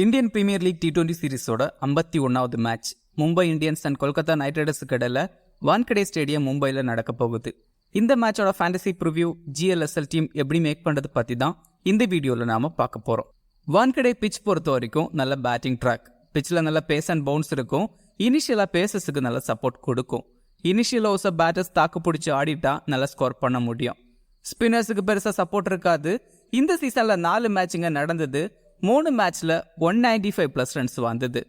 Indian premier league T20 சீரிஸோட 51வது match Mumbai Indians and Kolkata knight ரைடர்ஸுக்கு இடையில வான்கடே ஸ்டேடியம் மும்பையில் நடக்க போகுது. இந்த மேட்சோட ஃபேண்டசி ப்ரிவ்யூ GLSL டீம் எப்படி மேக் பண்ணுறது பற்றி தான் இந்த வீடியோவில் நாம் பார்க்க போகிறோம். வான்கடே பிச் பொறுத்த வரைக்கும் நல்ல பேட்டிங் ட்ராக், பிச்சில் நல்ல பேஸ் அண்ட் பவுன்ஸ் இருக்கும். இனிஷியலாக பேசஸுக்கு நல்ல சப்போர்ட் கொடுக்கும். இனிஷியல் ஓவர்ஸை பேட்டர்ஸ் தாக்கு பிடிச்சி ஆடிட்டா நல்லா ஸ்கோர் பண்ண முடியும். ஸ்பின்னர்ஸுக்கு பெருசாக சப்போர்ட் இருக்காது. இந்த சீசனில் 4 மேட்சுங்க நடந்தது. 3 மேட்ச்சில் 195+ ரன்ஸ் வந்தது.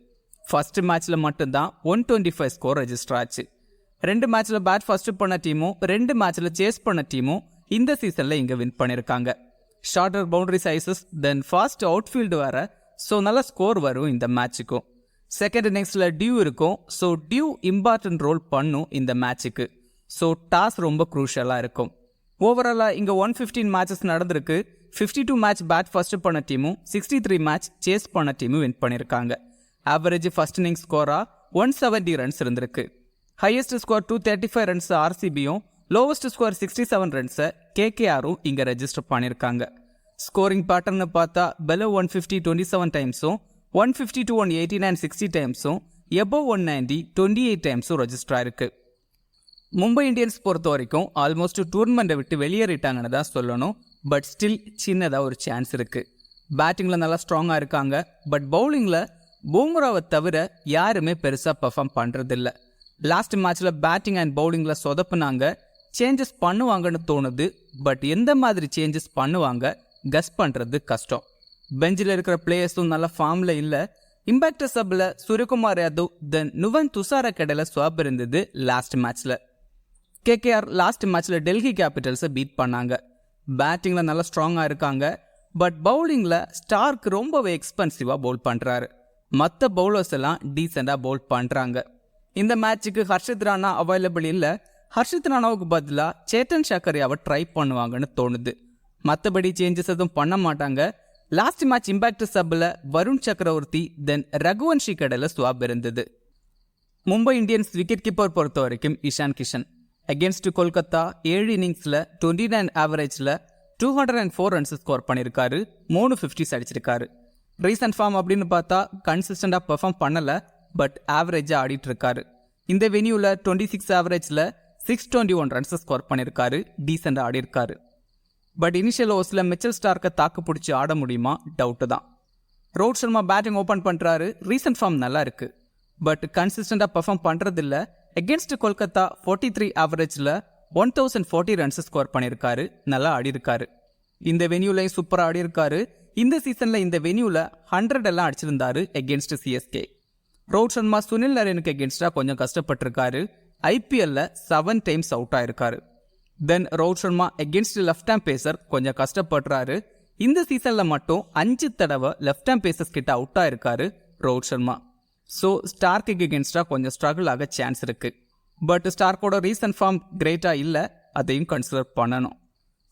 ஃபர்ஸ்ட் மேட்ச்சில் மட்டும்தான் 125 ஸ்கோர் ரெஜிஸ்டர் ஆச்சு. 2 மேட்ச்சில் பேட் ஃபர்ஸ்ட் பண்ண டீமும் 2 மேட்ச்சில் சேஸ் பண்ண டீமும் இந்த சீசனில் இங்கே வின் பண்ணியிருக்காங்க. ஷார்ட்டர் பவுண்டரி சைஸஸ் தென் ஃபாஸ்ட் அவுட்ஃபீல்டு வேறு, ஸோ நல்ல ஸ்கோர் வரும் இந்த மேட்சுக்கும். செகண்ட் இன்னிங்ஸில் டியூ இருக்கும், ஸோ டியூ இம்பார்ட்டன்ட் ரோல் பண்ணும் இந்த மேட்சுக்கு. ஸோ டாஸ் ரொம்ப க்ரூஷியலாக இருக்கும். ஓவராலாக இங்கே 115 மேட்சஸ் நடந்திருக்கு. 52 மேட்ச் பேட் ஃபர்ஸ்ட் பண்ண டீமும் 63 மேட்ச் சேஸ் பண்ண டீமும் வின் பண்ணியிருக்காங்க. ஆவரேஜ் ஃபர்ஸ்ட் இன்னிங்ஸ் ஸ்கோராக 170 ரன்ஸ் இருந்திருக்கு. ஹையஸ்ட் ஸ்கோர் 235 ரன்ஸ் RCBயும், லோவஸ்ட் ஸ்கோர் 67 ரன்ஸை KKRும் இங்கே ரெஜிஸ்டர் பண்ணியிருக்காங்க. ஸ்கோரிங் பேட்டர்னு பார்த்தா below 150 27 டைம்ஸும், 150 to 189 60 டைம்ஸும், above 190 28 டைம்ஸும் ரெஜிஸ்டர் ஆயிருக்கு. மும்பை இந்தியன்ஸ் பொறுத்த வரைக்கும் ஆல்மோஸ்ட் டூர்னமெண்ட்டை விட்டு வெளியேறிட்டாங்கன்னு தான் சொல்லணும். பட் ஸ்டில் சின்னதாக ஒரு சான்ஸ் இருக்குது. பேட்டிங்கில் நல்லா ஸ்ட்ராங்காக இருக்காங்க. பட் பவுலிங்கில் பூம்ராவை தவிர யாருமே பெருசாக பெர்ஃபார்ம் பண்ணுறதில்ல. லாஸ்ட் மேட்ச்சில் பேட்டிங் அண்ட் பவுலிங்கில் சொதப்புனாங்க. சேஞ்சஸ் பண்ணுவாங்கன்னு தோணுது. பட் எந்த மாதிரி சேஞ்சஸ் பண்ணுவாங்க கஸ் பண்ணுறது கஷ்டம். பெஞ்சில் இருக்கிற பிளேயர்ஸும் நல்ல ஃபார்மில் இல்லை. இம்பாக்ட் சப்பில் சூரியகுமார் யாதவ் தென் நுவன் துஷார கடையில் ஸ்வாப் இருந்தது லாஸ்ட் மேட்ச்சில். KKR லாஸ்ட் மேட்ச்சில் டெல்லி கேபிட்டல்ஸை பீட் பண்ணாங்க. பேட்டிங்கில் நல்லா ஸ்ட்ராங்காக இருக்காங்க. பட் பவுலிங்கில் ஸ்டார்க் ரொம்பவே எக்ஸ்பென்சிவாக பவுல் பண்ணுறாரு. மற்ற பவுலர்ஸ் எல்லாம் டீசெண்டாக பவுல் பண்ணுறாங்க. இந்த மேட்சுக்கு ஹர்ஷித் ராணா அவைலபிள் இல்லை. ஹர்ஷித் ராணாவுக்கு பதிலாக சேத்தன் சக்கரியாவை ட்ரை பண்ணுவாங்கன்னு தோணுது. மற்றபடி சேஞ்சஸ் எதுவும் பண்ண மாட்டாங்க. லாஸ்ட் மேட்ச் இம்பாக்ட் சப்பில் வருண் சக்கரவர்த்தி தென் ரகுவன்ஷி கடையில் ஸ்வாப் இருந்தது. மும்பை இந்தியன்ஸ் விக்கெட் கீப்பர் பொறுத்த வரைக்கும் இஷான் கிஷன். அகேன்ஸ்ட் கொல்கத்தா 7 இன்னிங்ஸில் 29 ஆவரேஜில் 204 ரன்ஸ் ஸ்கோர் பண்ணியிருக்காரு. 3 50s அடிச்சிருக்காரு. ரீசன்ட் ஃபார்ம் அப்படின்னு பார்த்தா கன்சிஸ்டண்டாக பெர்ஃபார்ம் பண்ணலை. பட் ஆவரேஜாக ஆடிட்டு இருக்காரு. இந்த வென்யூவில் 26 ஆவரேஜில் 621 ரன்ஸ் ஸ்கோர் பண்ணியிருக்காரு. டீசெண்டாக ஆடிருக்காரு. பட் இனிஷியல் ஓவர்ஸில் மிச்சல் ஸ்டார்க்கை தாக்கு பிடிச்சி ஆட முடியுமா டவுட்டு தான். ரோஹித் சர்மா பேட்டிங் ஓப்பன் பண்ணுறாரு. ரீசன்ட் ஃபார்ம் நல்லா இருக்குது. பட் கன்சிஸ்டண்டாக பெர்ஃபார்ம் பண்ணுறதில்ல. அகேன்ஸ்ட் கொல்கத்தா 43 ஆவரேஜில் 1040 ரன்ஸ் ஸ்கோர் பண்ணியிருக்காரு. நல்லா ஆடிருக்காரு. இந்த வென்யூலையும் சூப்பராக ஆடிருக்காரு. இந்த சீசனில் இந்த வென்யூவில் 100 எல்லாம் அடிச்சிருந்தாரு அகேன்ஸ்ட் CSK. ரோஹித் சர்மா சுனில் நரேனுக்கு அகேன்ஸ்டாக கொஞ்சம் கஷ்டப்பட்டிருக்காரு. IPLல 7 டைம்ஸ் அவுட் ஆயிருக்காரு. Then Rohit Sharma against left arm pacer கொஞ்சம் கஷ்டப்படுறாரு. இந்த சீசனில் மட்டும் 5 தடவை லெஃப்ட் ஹேம் பேசர்ஸ் கிட்ட அவுட் ஆயிருக்காரு ரோஹித் சர்மா. ஸோ ஸ்டார்க்கு அகேன்ஸ்டாக கொஞ்சம் ஸ்ட்ரகிள் ஆக சான்ஸ் இருக்குது. பட் ஸ்டார்க்கோட ரீசன்ட் ஃபார்ம் கிரேட்டாக இல்லை, அதையும் கன்சிடர் பண்ணணும்.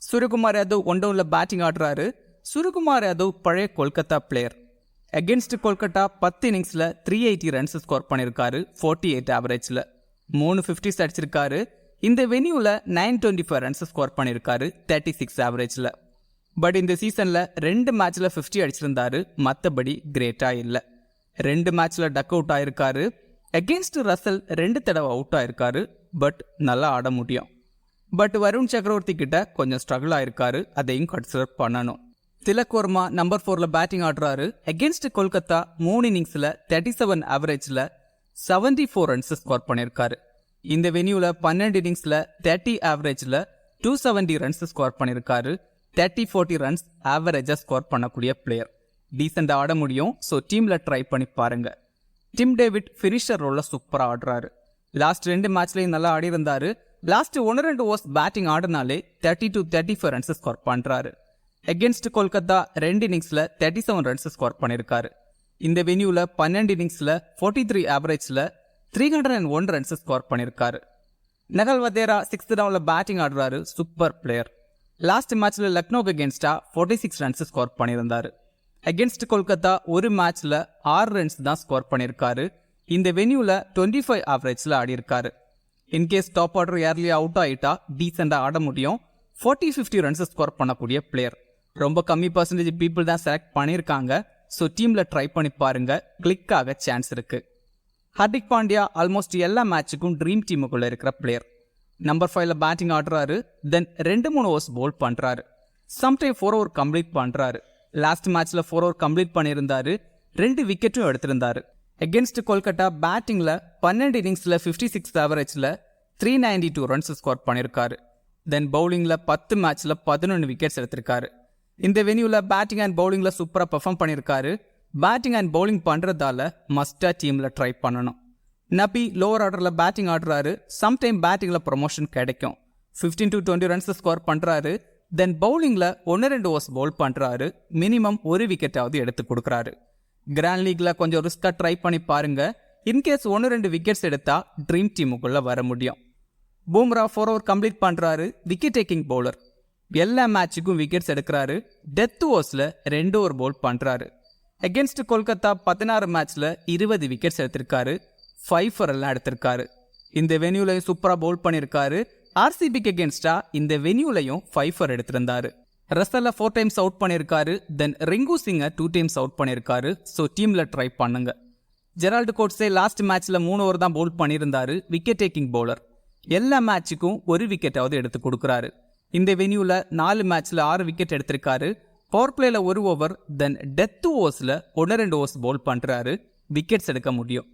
சூரியகுமார் யாதவ் ஒன் டவுனில் பேட்டிங் ஆடுறாரு. சூரியகுமார் யாதவ் பழைய கொல்கத்தா பிளேயர். அகேன்ஸ்ட் கொல்கத்தா 10 இன்னிங்ஸில் 380 ரன்ஸ் ஸ்கோர் பண்ணியிருக்காரு. 48 ஆவரேஜில் 3 50s அடிச்சிருக்காரு. இந்த வென்யூவில் 925 ரன்ஸ் ஸ்கோர் பண்ணியிருக்காரு. 36 ஆவரேஜில். பட் இந்த சீசனில் 2 மேட்ச்சில் 50 அடிச்சிருந்தாரு. மற்றபடி கிரேட்டாக இல்லை. 2 மேட்ச்சில் டக் அவுட் ஆயிருக்காரு. அகேன்ஸ்ட் ரசல் 2 தடவை அவுட் ஆயிருக்காரு. பட் நல்லா ஆட முடியும். பட் வருண் சக்கரவர்த்தி கிட்ட கொஞ்சம் ஸ்ட்ரகிள் ஆயிருக்காரு. அதையும் கன்சிடர் பண்ணணும். திலக் வர்மா நம்பர் 4ல் பேட்டிங் ஆடுறாரு. அகேன்ஸ்ட் கொல்கத்தா 3 இன்னிங்ஸில் 37 ஆவரேஜில் 74 ரன்ஸ் ஸ்கோர் பண்ணியிருக்காரு. இந்த வென்யூவில் 12 இன்னிங்ஸில் 30 ஆவரேஜில் 270 ரன்ஸ் ஸ்கோர் பண்ணியிருக்காரு. 30-40 ரன்ஸ் ஆவரேஜாக ஸ்கோர் பண்ணக்கூடிய பிளேயர். டீசெண்டாக ஆட முடியும். ஸோ டீமில் ட்ரை பண்ணி பாருங்கள். டிம் டேவிட் ஃபினிஷர் ரோலில் சூப்பராக ஆடுறாரு. லாஸ்ட் 2 மேட்ச்லேயும் நல்லா ஆடி இருந்தார். லாஸ்ட் 1-2 ஓவர்ஸ் பேட்டிங் ஆடினாலே 30 to 35 ரன்ஸ் ஸ்கோர் பண்ணுறாரு. அகேன்ஸ்ட் கொல்கத்தா 2 இன்னிங்ஸில் 37 ரன்ஸ் ஸ்கோர் பண்ணியிருக்காரு. இந்த வென்யூவில் 12 இன்னிங்ஸில் 43 ஆவரேஜில் 301 ரன்ஸ் ஸ்கோர் பண்ணியிருக்காரு. நகல் வதேரா 6th டவுனில் பேட்டிங் ஆடுறாரு. Super player. லாஸ்ட் மேட்ச்சில் லக்னோக்கு அகேன்ஸ்டாக 46 ரன்ஸ் ஸ்கோர் பண்ணியிருந்தார். அகேன்ஸ்ட் கொல்கத்தா ஒரு மேட்ச்சில் 6 ரன்ஸ் தான் ஸ்கோர் பண்ணியிருக்காரு. இந்த வென்யூவில் 25 ஆவரேஜில் ஆடியிருக்காரு. In case top order early out ஆகிட்டா டீசெண்டாக ஆட முடியும். 40-50 ரன்ஸ் ஸ்கோர் பண்ணக்கூடிய பிளேயர். ரொம்ப கம்மி பர்சன்டேஜ் பீப்புள் தான் செலக்ட் பண்ணியிருக்காங்க. ஸோ டீமில் ட்ரை பண்ணி பாருங்க, கிளிக் ஆக சான்ஸ் இருக்கு. ஹர்திக் பாண்டியா ஆல்மோஸ்ட் எல்லா மேட்சுக்கும் ட்ரீம் டீமுக்குள்ள இருக்கிற பிளேயர். நம்பர் 5ல பேட்டிங் ஆடுறாரு, தென் 2-3 ஓவர்ஸ் போல் பண்றாரு. சம்டைம் 4 ஓவர் கம்ப்ளீட் பண்றாரு. லாஸ்ட் மேட்ச்ல 4 ஓவர் கம்ப்ளீட் பண்ணியிருந்தாரு, 2 விக்கெட்டும் எடுத்திருந்தாரு. எகென்ஸ்ட் கொல்கட்டா பேட்டிங்ல 12 இன்னிங்ஸ்ல 56 ஆவரேஜ்ல 392 ரன்ஸ் ஸ்கோர் பண்ணியிருக்காரு. தென் பவுலிங்ல 10 மேட்ச்ல 11 விக்கெட்ஸ் எடுத்திருக்காரு. இந்த வென்யூல பேட்டிங் அண்ட் பவுலிங்ல சூப்பரா பெர்ஃபார்ம் பண்ணியிருக்காரு. பேட்டிங் அண்ட் பவுலிங் பண்றதால மஸ்டா டீம்ல ட்ரை பண்ணணும். நபி லோவர் ஆர்டர்ல பேட்டிங் ஆடுறாரு, சம்டைம் பேட்டிங்ல ப்ரொமோஷன் கிடைக்கும். 15 to 20 ரன்ஸ் ஸ்கோர் பண்றாரு. தென் பவுலிங்ல 1-2 ஓவர்ஸ் பவுல் பண்றாரு, மினிமம் 1 விக்கெட்டாவது எடுத்து கொடுக்குறாரு. கிராண்ட் லீக்ல கொஞ்சம் ரிஸ்கா ட்ரை பண்ணி பாருங்க. இன்கேஸ் 1-2 விக்கெட்ஸ் எடுத்தா ட்ரீம் டீமுக்குள்ள வர முடியும். பூம்ரா 4 ஓவர் கம்ப்ளீட் பண்றாரு, விக்கெட் டேக்கிங் பவுலர். எல்லா மேட்சுக்கும் விக்கெட்ஸ் எடுக்கிறாரு. டெத் ஓவர்ஸ்ல 2 ஓவர் பவுல் பண்றாரு. அகேன்ஸ்ட் கொல்கத்தா 16 மேட்ச்ல 20 விக்கெட்ஸ் எடுத்திருக்காரு, 5 for எல்லாம் எடுத்திருக்காரு. இந்த வென்யூலையும் சூப்பரா பவுல் பண்ணியிருக்காரு. ஆர்சிபிக்கு அகேன்ஸ்டா இந்த வென்யூலையும் 5 for எடுத்திருந்தாரு. ரசல்ல 4 டைம்ஸ் அவுட் பண்ணியிருக்காரு. தென் ரிங்கு சிங்கை 2 டைம்ஸ் அவுட் பண்ணியிருக்காரு. ஸோ டீம்ல ட்ரை பண்ணுங்க. ஜெரால்டு கோட்ஸே லாஸ்ட் மேட்ச்ல 3 ஓவர் தான் பவுல் பண்ணியிருந்தாரு, விக்கெட் டேக்கிங் பவுலர். எல்லா மேட்சுக்கும் 1 விக்கெட்டாவது எடுத்து கொடுக்குறாரு. இந்த வென்யூல 4 மேட்ச்ல 6 விக்கெட் எடுத்திருக்காரு. பவர் பிளேல 1 ஓவர், தென் டெத் ஓவர்ஸ்ல 1-2 ஓவர்ஸ் பவுல் பண்றாரு, விக்கெட்ஸ் எடுக்க முடியும்.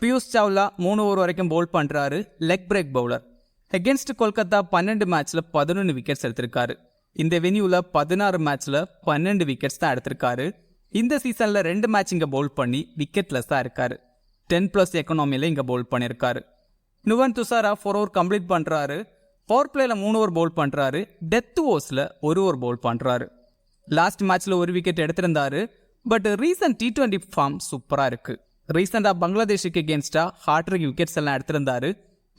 பியூஷ் சாவ்லா 3 ஓவர் வரைக்கும் பவுல் பண்றாரு, leg break bowler. Against Kolkata 12 மேட்ச்ல 11 விக்கெட்ஸ் எடுத்திருக்காரு. இந்த வென்யூல 16 மேட்ச்ல 12 விக்கெட்ஸ் தான் எடுத்திருக்காரு. இந்த சீசன்ல 2 மேட்ச் இங்க பவுல் பண்ணி விக்கெட்லெஸ்ஸா இருக்காரு. 10+ எக்கனாமியில இங்க பவுல் பண்ணியிருக்காரு. நுவன் துஷாரா 4 ஓவர் கம்ப்ளீட் பண்றாரு. பவர் பிளேல 3 ஓவர் பவுல் பண்றாரு, டெத் ஓவர்ஸ்ல 1 ஓவர் பவுல் பண்றாரு. லாஸ்ட் மேட்ச்ல 1 விக்கெட் எடுத்திருந்தாரு. பட் ரீசன்ட் T20 ஃபார்ம் சூப்பரா இருக்கு. ரீசெண்டா பங்களாதேஷுக்கு அகேன்ஸ்டா ஹாட்ரிக் விக்கெட்ஸ் எல்லாம் எடுத்திருந்தாரு.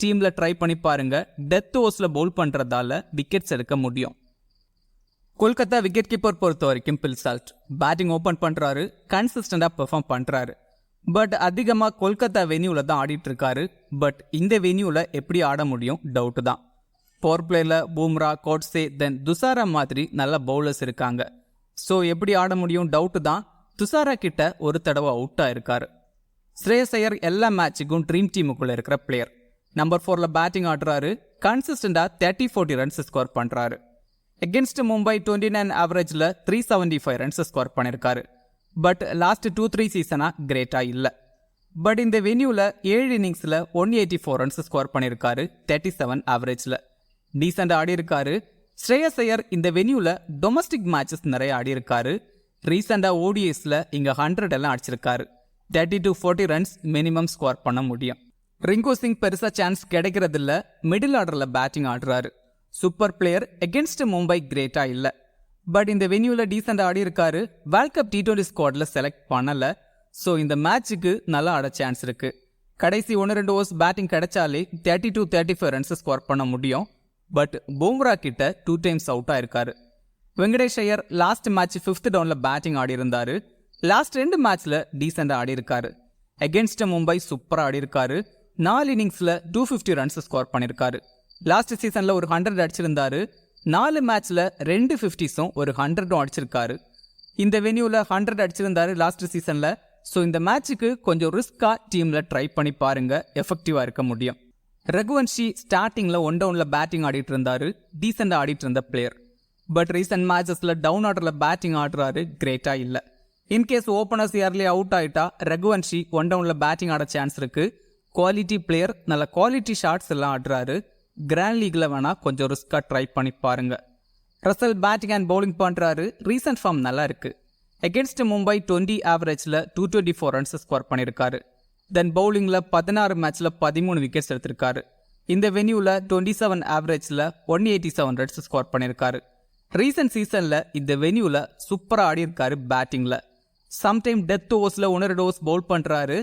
டீம்ல ட்ரை பண்ணி பாருங்க, டெத் ஓவர்ஸ்ல பவுல் பண்றதால விக்கெட்ஸ் எடுக்க முடியும். கொல்கத்தா விக்கெட் கீப்பர் பொறுத்த வரைக்கும் பில்சால்ட் பேட்டிங் ஓபன் பண்றாரு, கன்சிஸ்டண்டா பெர்ஃபார்ம் பண்றாரு. பட் அதிகமா கொல்கத்தா வென்யூல தான் ஆடிட்டு இருக்காரு. பட் இந்த வென்யூல எப்படி ஆட முடியும் டவுட் தான். பவர் பிளேல பூம்ரா, கோட்ஸே, தென் துஷாரா மாதிரி நல்ல பவுலர்ஸ் இருக்காங்க. ஸோ எப்படி ஆட முடியும் டவுட் தான். துஷாரா கிட்ட ஒரு தடவை அவுட் ஆயிருக்காரு. ஸ்ரேயஸ் ஐயர் எல்லா மேட்சுக்கும் ட்ரீம் டீமுக்குள்ள இருக்கிற பிளேயர். நம்பர் 4ல பேட்டிங் ஆடுறாரு, கன்சிஸ்டண்டா 30-40 ரன்ஸ் ஸ்கோர் பண்றாரு. அகேன்ஸ்ட் மும்பை 29 ஆவரேஜ்ல 375 ரன்ஸ் ஸ்கோர் பண்ணிருக்காரு. பட் லாஸ்ட் 2-3 சீசனா கிரேட்டா இல்ல. பட் இந்த வென்யூல 7 இன்னிங்ஸ்ல 184 ரன்ஸ் ஸ்கோர் பண்ணிருக்காரு, 37 ஆவரேஜ்ல. டீசெண்டா ஆடி இருக்காரு. ஸ்ரேயஸ் ஐயர் இந்த வென்யூல டொமஸ்டிக் மேட்சஸ் நிறைய ஆடி இருக்காரு. ரீசெண்டா ஓடிஎஸ்ல இங்க 100 எல்லாம் அடிச்சிருக்காரு. 30-40 ரன்ஸ் மினிமம் ஸ்கோர் பண்ண முடியும். ரிங்கு சிங் பெருசா சான்ஸ் கிடைக்கிறது இல்ல. மிடில் ஆர்டர்ல பேட்டிங் ஆடுறாரு. Super player. அகேன்ஸ்ட் மும்பை கிரேட்டா இல்ல. பட் இந்த வென்யூல டீசெண்டா ஆடி இருக்காரு. வேர்ல்ட் கப் T20 ஸ்குவாட்ல செலக்ட் பண்ணல. ஸோ இந்த மேட்சுக்கு நல்லா ஆட சான்ஸ் இருக்கு. கடைசி 1-2 ஓவர்ஸ் பேட்டிங் கிடைச்சாலே 30-35 ரன்ஸ் ஸ்கோர் பண்ண முடியும். பட் பூம்ரா கிட்ட 2 டைம்ஸ் அவுட் ஆயிருக்காரு. Venkatesh Iyer last match 5th டவுன்ல பேட்டிங் ஆடி இருந்தாரு. லாஸ்ட் 2 மேட்ச்ல டீசெண்டா ஆடி இருக்காரு. அகேன்ஸ்ட் மும்பை சூப்பரா ஆடி இருக்காரு. 4 இன்னிங்ஸ்ல 250 ரன்ஸ் ஸ்கோர் பண்ணிருக்காரு. லாஸ்ட் சீசன்ல ஒரு 100 அடிச்சிருந்தாரு. 4 மேட்ச்ல 2 50ஸும் ஒரு 100ம் அடிச்சிருக்காரு. இந்த வென்யூல 100 அடிச்சிருந்தாரு லாஸ்ட் சீசன்ல. ஸோ இந்த மேட்சுக்கு கொஞ்சம் ரிஸ்கா டீம்ல ட்ரை பண்ணி பாருங்க, எஃபெக்டிவா இருக்க முடியும். ரகுவன்ஷி ஸ்டார்டிங்ல 1 டவுன்ல பேட்டிங் ஆடிட்டு இருந்தாரு. டீசெண்டா ஆடிட்டு இருந்த பிளேயர். பட் ரீசெண்ட் மேட்சஸ்ல டவுன் ஆர்டர்ல பேட்டிங் ஆடுறாரு, கிரேட்டா இல்ல. இன்கேஸ் ஓபனர்ஸ் யார்லயே அவுட் ஆயிட்டா ரகுவன்ஷி 1 டவுன்ல பேட்டிங் ஆட சான்ஸ் இருக்கு. குவாலிட்டி பிளேயர், நல்ல குவாலிட்டி ஷாட்ஸ் எல்லாம் ஆடுறாரு. கிராண்ட் லீக்ல வேணா கொஞ்சம் ரிஸ்கா ட்ரை பண்ணி பாருங்க. ரசல் பேட்டிங் அண்ட் பவுலிங் பண்றாரு. ரீசெண்ட் ஃபார்ம் நல்லா இருக்கு. அகேன்ஸ்ட் மும்பை 20 ஆவரேஜ்ல 224 ரன்ஸ் ஸ்கோர் பண்ணிருக்காரு. தென் பவுலிங்ல 16 மேட்ச்ல 13 விக்கெட்ஸ் எடுத்திருக்காரு. இந்த வென்யூல 27 ஆவரேஜ்ல 187 ரன்ஸ் ஸ்கோர் பண்ணிருக்காரு. ரீசெண்ட் சீசன்ல இந்த வென்யூல சூப்பரா ஆடி இருக்காரு பேட்டிங்ல. சம்டைம் டெத் ஓவர்ஸ்ல 1-2 ஓவர்ஸ் பவுல் பண்றாரு.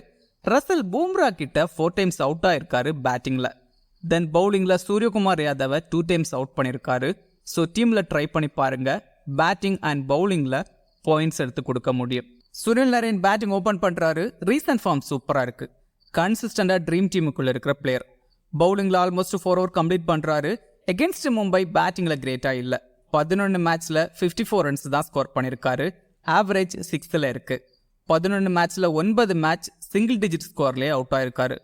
ரசல் பூம்ரா கிட்ட 4 டைம்ஸ் அவுட் ஆயிருக்காரு பேட்டிங்ல. தென் பவுலிங்ல சூரியகுமார் யாதவை 2 டைம்ஸ் அவுட் பண்ணிருக்காரு. ஸோ டீம்ல ட்ரை பண்ணி பாருங்க, பேட்டிங் அண்ட் பவுலிங்ல பாயிண்ட்ஸ் எடுத்து கொடுக்க முடியும். சுனில் நரேன் பேட்டிங் ஓபன் பண்றாரு. ரீசன்ட் ஃபார்ம் சூப்பரா இருக்கு. கன்சிஸ்டண்டா ட்ரீம் டீமுக்குள்ள இருக்கிற பிளேயர். பவுலிங்ல ஆல்மோஸ்ட் 4 ஓவர் கம்ப்ளீட் பண்றாரு. அகேன்ஸ்ட் மும்பை பேட்டிங்ல கிரேட்டா இல்ல. 11 மேட்ச்ல 54 ரன்ஸ் தான் ஸ்கோர் பண்ணிருக்காரு. ஆவரேஜ் 6th இருக்குது. 11 மேட்ச்சில் 9 மேட்ச் சிங்கிள் டிஜிட் ஸ்கோர்லேயே அவுட் ஆயிருக்காரு.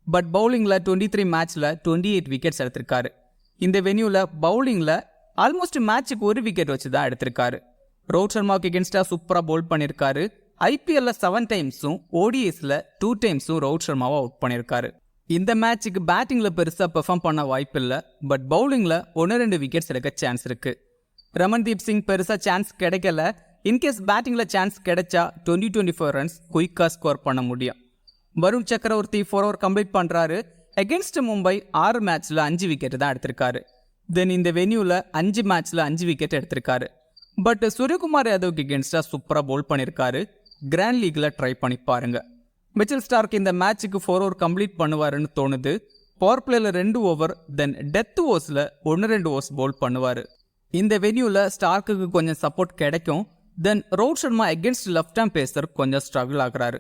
பட் பவுலிங்கில் 23 மேட்ச்சில் 28 விக்கெட்ஸ் எடுத்திருக்காரு. இந்த வென்யூவில் பவுலிங்கில் ஆல்மோஸ்ட் மேட்சுக்கு ஒரு விக்கெட் வச்சு தான் எடுத்திருக்காரு. ரோஹித் சர்மாவுக்கு எகென்ஸ்டாக சூப்பராக பவுல் பண்ணியிருக்காரு. ஐபிஎல்ல 7 டைம்ஸும் ஓடிஎஸில் 2 டைம்ஸும் ரோஹித் சர்மாவை அவுட் பண்ணியிருக்காரு. இந்த மேட்சுக்கு பேட்டிங்கில் பெருசாக பெர்ஃபார்ம் பண்ண வாய்ப்பு இல்லை. பட் பவுலிங்கில் 1-2 விக்கெட்ஸ் எடுக்க சான்ஸ் இருக்குது. ரமன்தீப் சிங் பெருசாக சான்ஸ் கிடைக்கல. இன்கேஸ் பேட்டிங்கில் சான்ஸ் கிடைச்சா 20-24 ரன்ஸ் குயிக்காக ஸ்கோர் பண்ண முடியும். வருண் சக்கரவர்த்தி 4 ஓவர் கம்ப்ளீட் பண்ணுறாரு. அகென்ஸ்ட் மும்பை 6 மேட்ச்சில் 5 விக்கெட் தான் எடுத்திருக்காரு. தென் இந்த வென்யூவில் 5 மேட்ச்சில் 5 விக்கெட் எடுத்திருக்காரு. பட் சூரியகுமார் யாதவுக்கு எகென்ஸ்டாக சூப்பராக பவுல் பண்ணியிருக்காரு. கிராண்ட் லீக்ல ட்ரை பண்ணி பாருங்க. மிச்சல் ஸ்டார்க் இந்த மேட்சுக்கு 4 ஓவர் கம்ப்ளீட் பண்ணுவாருன்னு தோணுது. பவர் பிளேல 2 ஓவர், தென் டெத் ஓவர்ஸில் 1-2 ஓவர்ஸ் பவுல் பண்ணுவார். இந்த வென்யூவில் ஸ்டார்க்குக்கு கொஞ்சம் சப்போர்ட் கிடைக்கும். Then Rohit Sharma against left hand pacer கொஞ்சம் ஸ்ட்ரகிள் ஆகுறாரு.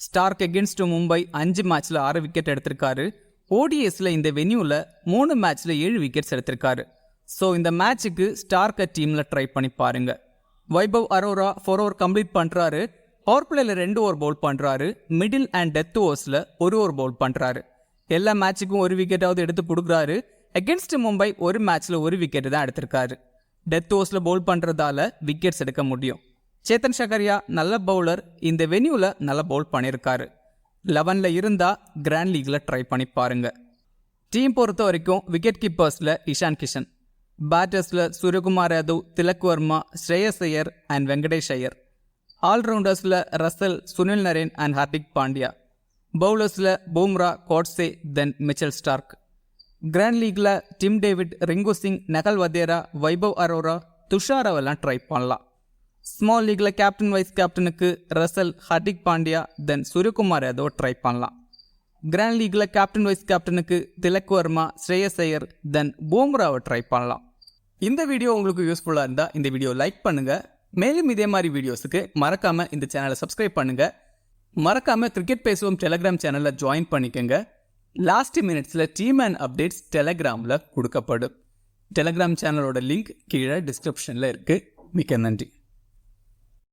ஸ்டார்க் எகென்ஸ்ட் மும்பை 5 மேட்ச்சில் 6 விக்கெட் எடுத்திருக்காரு. ஓடிஎஸில் இந்த வென்யூவில் 3 மேட்ச்சில் 7 விக்கெட்ஸ் எடுத்திருக்காரு. ஸோ இந்த மேட்சுக்கு ஸ்டார்க்கை டீமில் ட்ரை பண்ணி பாருங்க. வைபவ் அரோரா 4 ஓவர் கம்ப்ளீட் பண்ணுறாரு. பவர் பிளேல 2 ஓவர் பவுல் பண்ணுறாரு. மிடில் அண்ட் டெத் ஓவர்ஸில் 1 ஓவர் பவுல் பண்ணுறாரு. எல்லா மேட்சுக்கும் 1 விக்கெட்டாவது எடுத்து கொடுக்குறாரு. அகென்ஸ்ட் மும்பை 1 மேட்ச்சில் 1 விக்கெட் தான் எடுத்திருக்காரு. டெத் ஓவர்ஸில் பவுல் பண்ணுறதால விக்கெட்ஸ் எடுக்க முடியும். சேத்தன் ஷகரியா நல்ல பவுலர். இந்த வென்யூவில் நல்ல பவுல் பண்ணியிருக்காரு. 11ல் இருந்தால் கிராண்ட் லீக்ல ட்ரை பண்ணி பாருங்க. டீம் பொறுத்த வரைக்கும் விக்கெட் கீப்பர்ஸில் இஷான் கிஷன், பேட்டர்ஸில் சூரியகுமார் யாதவ், திலக் வர்மா, ஸ்ரேயஸ் ஐயர் அண்ட் வெங்கடேஷ் ஐயர், ஆல்ரவுண்டர்ஸில் Russell, Sunil Narine and Hardik Pandya, பவுலர்ஸில் Bumrah, Coetzee, then Mitchell Starc. Grand லீக்ல டிம் டேவிட், ரிங்கு சிங், நகல் வதேரா, வைபவ் அரோரா, துஷாராவெல்லாம் ட்ரை பண்ணலாம். ஸ்மால் லீக்ல கேப்டன் வைஸ் கேப்டனுக்கு Russell, Hardik Pandya, then Suryakumar Yadav try பண்ணலாம். கிராண்ட் லீக்ல கேப்டன் வைஸ் கேப்டனுக்கு திலக் வர்மா, ஸ்ரேயஸ் ஐயர், தென் பூம்ராவை ட்ரை பண்ணலாம். இந்த வீடியோ உங்களுக்கு யூஸ்ஃபுல்லாக இருந்தால் இந்த வீடியோ லைக் பண்ணுங்க. மேலும் இதே மாதிரி வீடியோஸுக்கு மறக்காம இந்த சேனலை சப்ஸ்கிரைப் பண்ணுங்க. மறக்காம கிரிக்கெட் பேசுவோம் டெலகிராம் சேனலில் ஜாயின் பண்ணிக்கோங்க. லாஸ்ட் மினிட்ஸில் டீம் அண்ட் அப்டேட்ஸ் டெலகிராமில் கொடுக்கப்படும். டெலகிராம் சேனலோட லிங்க் கீழே டிஸ்கிரிப்ஷனில் இருக்குது. மிக்க நன்றி.